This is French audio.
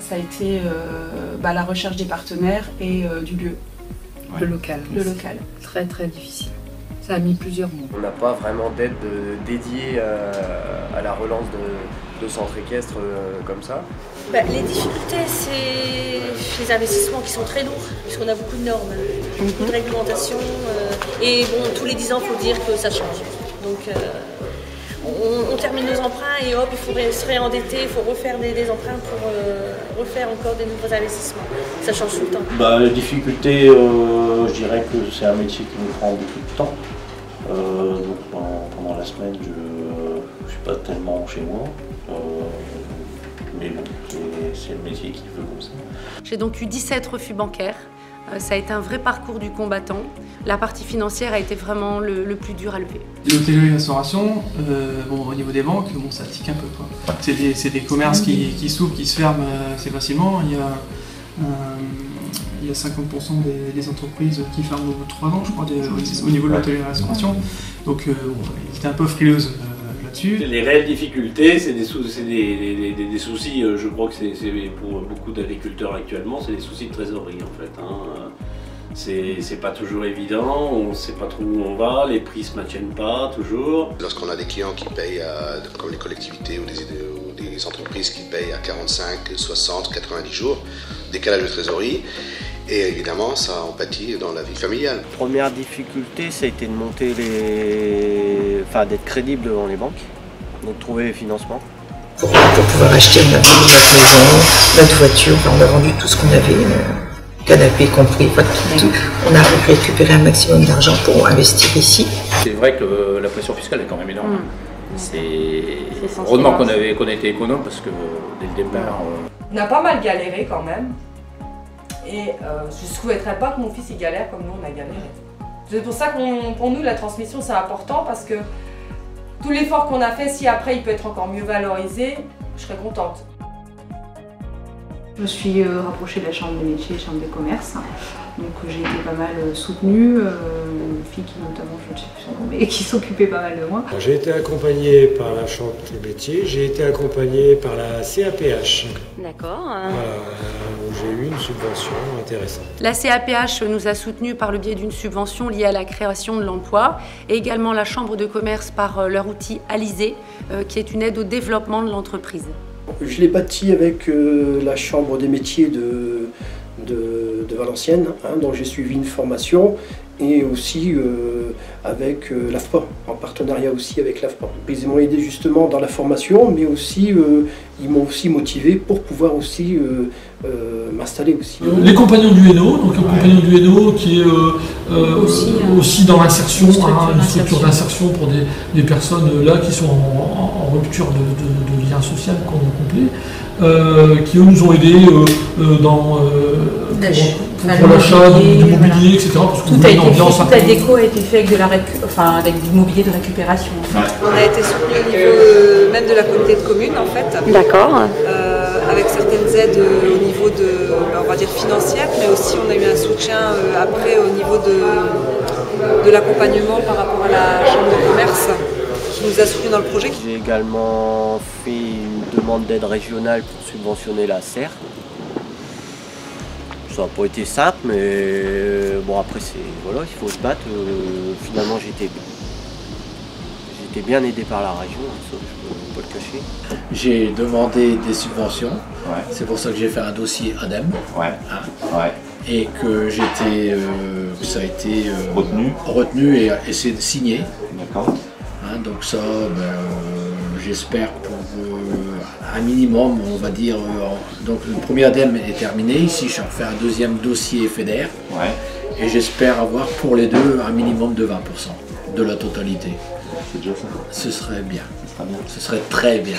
ça a été la recherche des partenaires et du lieu. Le local. Le local. Très très difficile. Ça a mis plusieurs mois. On n'a pas vraiment d'aide dédiée à la relance de centres équestres comme ça. Les difficultés, c'est les investissements qui sont très lourds, puisqu'on a beaucoup de normes, beaucoup de réglementations. Et bon, tous les 10 ans, il faut dire que ça change. Donc on termine nos emprunts et hop, il faut se réendetter, il faut refaire des emprunts pour refaire encore des nouveaux investissements. Ça change tout le temps. Les difficultés, je dirais que c'est un métier qui nous prend beaucoup de temps. Donc pendant la semaine, je ne suis pas tellement chez moi. Mais bon, c'est le métier qui veut comme ça. J'ai donc eu 17 refus bancaires. Ça a été un vrai parcours du combattant. La partie financière a été vraiment le plus dur à lever. L'hôtellerie-restauration, au niveau des banques, ça tique un peu, quoi. C'est des commerces qui s'ouvrent, qui se ferment assez facilement. Il y a 50% des entreprises qui ferment au bout de 3 ans, je crois, au niveau de l'hôtellerie-restauration. Donc, ils étaient un peu frileuses là-dessus. Les réelles difficultés, c'est des soucis, je crois que c'est pour beaucoup d'agriculteurs actuellement, c'est des soucis de trésorerie en fait. C'est pas toujours évident, on ne sait pas trop où on va, les prix se maintiennent pas toujours. Lorsqu'on a des clients qui payent, comme les collectivités ou des entreprises qui payent à 45, 60, 90 jours, décalage de trésorerie, et évidemment ça en pâtit dans la vie familiale. Première difficulté, ça a été de monter d'être crédible devant les banques, donc trouver les financements. Pour pouvoir acheter, on a vendu notre maison, notre voiture, on a vendu tout ce qu'on avait. Canapé compris, tout. On a récupéré un maximum d'argent pour investir ici. C'est vrai que la pression fiscale est quand même énorme. Heureusement qu'on a été économe parce que dès le départ... On a pas mal galéré quand même. Et je ne souhaiterais pas que mon fils y galère comme nous on a galéré. C'est pour ça que pour nous la transmission c'est important parce que tout l'effort qu'on a fait, si après il peut être encore mieux valorisé, je serais contente. Je me suis rapprochée de la chambre des métiers, chambre des commerces, donc j'ai été pas mal soutenue, une fille qui notamment, je ne sais plus son nom, mais qui s'occupait pas mal de moi. J'ai été accompagnée par la chambre des métiers, j'ai été accompagnée par la CAPH. D'accord. Où j'ai eu une subvention intéressante. La CAPH nous a soutenus par le biais d'une subvention liée à la création de l'emploi et également la chambre de commerce par leur outil Alizé, qui est une aide au développement de l'entreprise. Je l'ai bâti avec la chambre des métiers de Valenciennes, dont j'ai suivi une formation, et aussi avec l'AFPA, en partenariat aussi avec l'AFPA. Ils m'ont aidé justement dans la formation, mais aussi ils m'ont aussi motivé pour pouvoir aussi m'installer aussi. Les compagnons du Hainaut, donc le compagnon du Hainaut qui est aussi dans l'insertion, une structure d'insertion pour des personnes là qui sont en rupture de lien social complet, qui eux nous ont aidés pour l'achat du mobilier, etc. Parce tout la déco a été fait avec du mobilier de récupération. En fait. On a été soutenu au niveau même de la communauté de communes en fait. D'accord. Avec certaines aides au niveau on va dire financière, mais aussi on a eu un soutien après au niveau de l'accompagnement par rapport à la chambre de commerce qui nous a soutenus dans le projet. J'ai également fait une demande d'aide régionale pour subventionner la serre. Ça n'a pas été simple, mais bon après il faut se battre. Finalement j'étais bien aidé par la région, ça, je ne peux pas le cacher. J'ai demandé des subventions, c'est pour ça que j'ai fait un dossier ADEME. Et que ça a été retenu et c'est signé. D'accord. Donc ça, j'espère pour un minimum, on va dire, donc le premier ADEME est terminé, ici je refais un deuxième dossier FEDER, et j'espère avoir pour les deux un minimum de 20% de la totalité. C'est déjà ça. Ce serait bien, ce serait très bien.